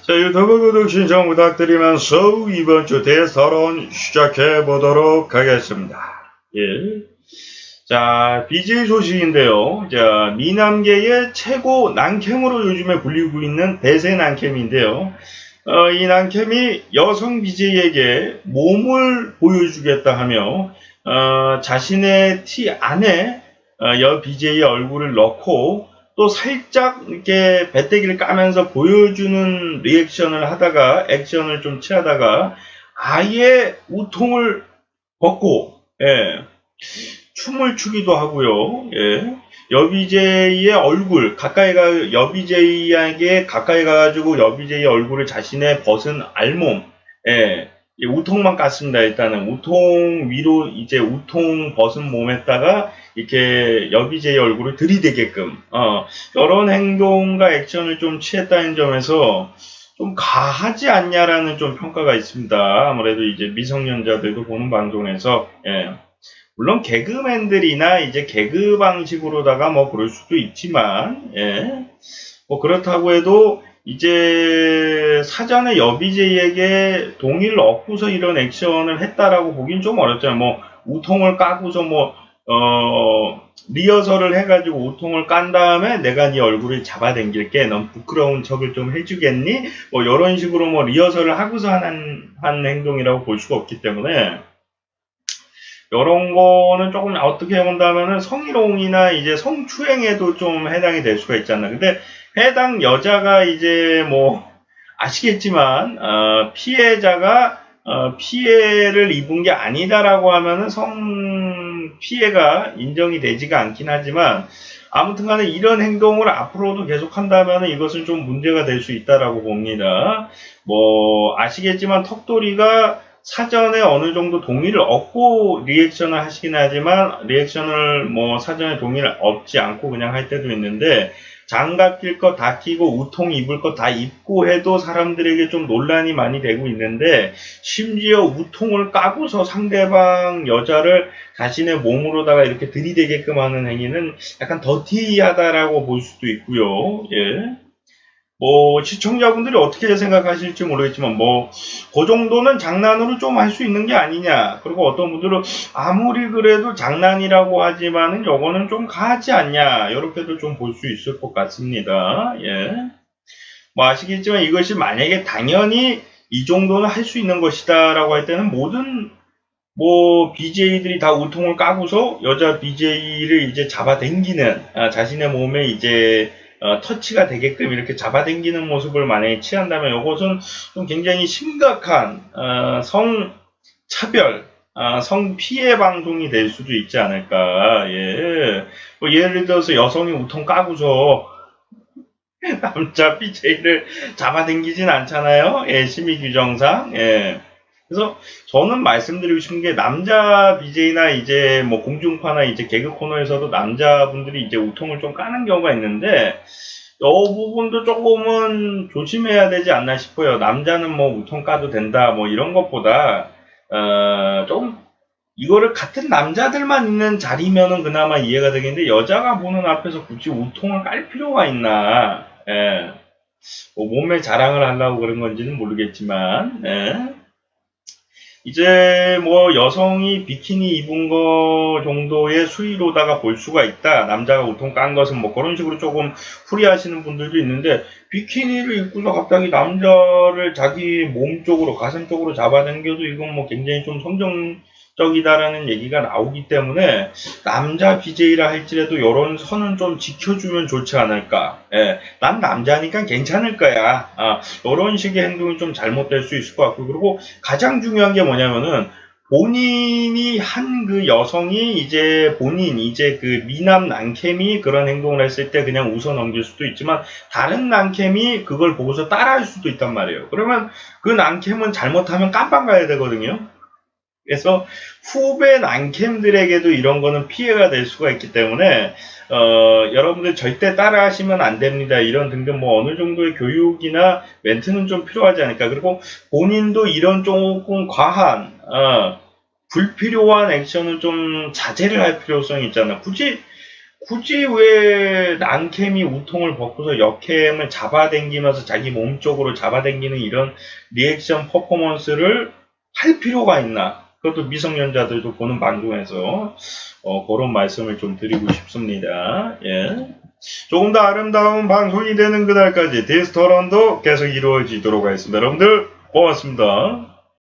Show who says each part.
Speaker 1: 자, 유튜브 구독 신청 부탁드리면서 이번 주 대서론 시작해 보도록 하겠습니다. 예. 자, BJ 소식인데요. 자, 미남계의 최고 난캠으로 요즘에 불리고 있는 대세 난캠인데요. 이 난캠이 여성 BJ에게 몸을 보여주겠다 하며 자신의 티 안에 여 BJ의 얼굴을 넣고 또 살짝 이렇게 배때기를 까면서 보여주는 리액션을 하다가 액션을 좀 취하다가 아예 우통을 벗고 춤을 추기도 하고요. 여비제이의 얼굴 여비제이에게 가까이 가가지고 여비제이의 얼굴을 자신의 벗은 알몸 우통만 깠습니다. 일단은 우통 위로 이제 우통 벗은 몸에다가 이렇게 여비제의 얼굴을 들이대게끔 이런 행동과 액션을 좀 취했다는 점에서 좀 가하지 않냐라는 좀 평가가 있습니다. 아무래도 이제 미성년자들도 보는 방송에서 물론 개그맨들이나 이제 개그 방식으로다가 뭐 그럴 수도 있지만 뭐 그렇다고 해도 이제 사전에 여비제이에게 동의를 얻고서 이런 액션을 했다라고 보긴 좀 어렵잖아요. 뭐 우통을 까고서 뭐 리허설을 해가지고 우통을 깐 다음에 내가 네 얼굴을 잡아당길게. 넌 부끄러운 척을 좀 해주겠니? 뭐 이런 식으로 뭐 리허설을 하고서 한 행동이라고 볼 수가 없기 때문에 이런 거는 조금 어떻게 본다면은 성희롱이나 이제 성추행에도 좀 해당이 될 수가 있잖아. 근데 해당 여자가 이제 뭐 아시겠지만 피해자가 피해를 입은 게 아니다라고 하면은 성 피해가 인정이 되지가 않긴 하지만 아무튼 간에 이런 행동을 앞으로도 계속 한다면 이것은 좀 문제가 될 수 있다라고 봅니다. 뭐 아시겠지만 턱돌이가 사전에 어느 정도 동의를 얻고 리액션을 하시긴 하지만 리액션을 뭐 사전에 동의를 얻지 않고 그냥 할 때도 있는데 장갑 낄 거 다 끼고 우통 입을 거 다 입고 해도 사람들에게 좀 논란이 많이 되고 있는데 심지어 우통을 까고서 상대방 여자를 자신의 몸으로다가 이렇게 들이대게끔 하는 행위는 약간 더티하다라고 볼 수도 있고요. 뭐 시청자분들이 어떻게 생각하실지 모르겠지만 뭐 그 정도는 장난으로 좀 할 수 있는 게 아니냐. 그리고 어떤 분들은 아무리 그래도 장난이라고 하지만은 요거는 좀 가하지 않냐. 이렇게도 좀 볼 수 있을 것 같습니다. 뭐 아시겠지만 이것이 만약에 당연히 이 정도는 할 수 있는 것이다라고 할 때는 모든 뭐 BJ들이 다 우통을 까고서 여자 BJ를 이제 잡아당기는 자신의 몸에 이제 터치가 되게끔 이렇게 잡아당기는 모습을 만약에 취한다면 이것은 좀 굉장히 심각한 성차별, 성피해 방송이 될 수도 있지 않을까. 뭐 예를 들어서 여성이 우통 까고서 남자 BJ를 잡아당기진 않잖아요. 심의 규정상. 그래서 저는 말씀드리고 싶은 게 남자 BJ나 이제 뭐 공중파나 이제 개그 코너에서도 남자분들이 이제 우통을 좀 까는 경우가 있는데 이 부분도 조금은 조심해야 되지 않나 싶어요. 남자는 뭐 우통 까도 된다 뭐 이런 것보다 좀 이거를 같은 남자들만 있는 자리면은 그나마 이해가 되겠는데 여자가 보는 앞에서 굳이 우통을 깔 필요가 있나. 뭐 몸매 자랑을 하려고 그런 건지는 모르겠지만 이제 뭐 여성이 비키니 입은 거 정도의 수위로다가 볼 수가 있다. 남자가 우통 깐 것은 뭐 그런 식으로 조금 풀이하시는 분들도 있는데 비키니를 입고서 갑자기 남자를 자기 몸 쪽으로 가슴 쪽으로 잡아당겨도 이건 뭐 굉장히 좀 성정적이다라는 얘기가 나오기 때문에 남자 BJ라 할지라도 이런 선은 좀 지켜주면 좋지 않을까. 난 남자니까 괜찮을 거야. 이런 식의 행동이 좀 잘못될 수 있을 것 같고 그리고 가장 중요한 게 뭐냐면은 본인이 한 그 여성이 이제 본인 이제 그 미남 난캠이 그런 행동을 했을 때 그냥 웃어 넘길 수도 있지만 다른 난캠이 그걸 보고서 따라할 수도 있단 말이에요. 그러면 그 난캠은 잘못하면 깜빵 가야 되거든요. 그래서 후배 난캠들에게도 이런 거는 피해가 될 수가 있기 때문에 여러분들 절대 따라 하시면 안 됩니다. 이런 등등 뭐 어느 정도의 교육이나 멘트는 좀 필요하지 않을까. 그리고 본인도 이런 조금 과한 불필요한 액션은 좀 자제를 할 필요성이 있잖아. 굳이 굳이 왜 남캠이 우통을 벗고서 여캠을 잡아당기면서 자기 몸 쪽으로 잡아당기는 이런 리액션 퍼포먼스를 할 필요가 있나? 그것도 미성년자들도 보는 방송에서 그런 말씀을 좀 드리고 싶습니다. 예. 조금 더 아름다운 방송이 되는 그날까지 디스토런도 계속 이루어지도록 하겠습니다. 여러분들 고맙습니다.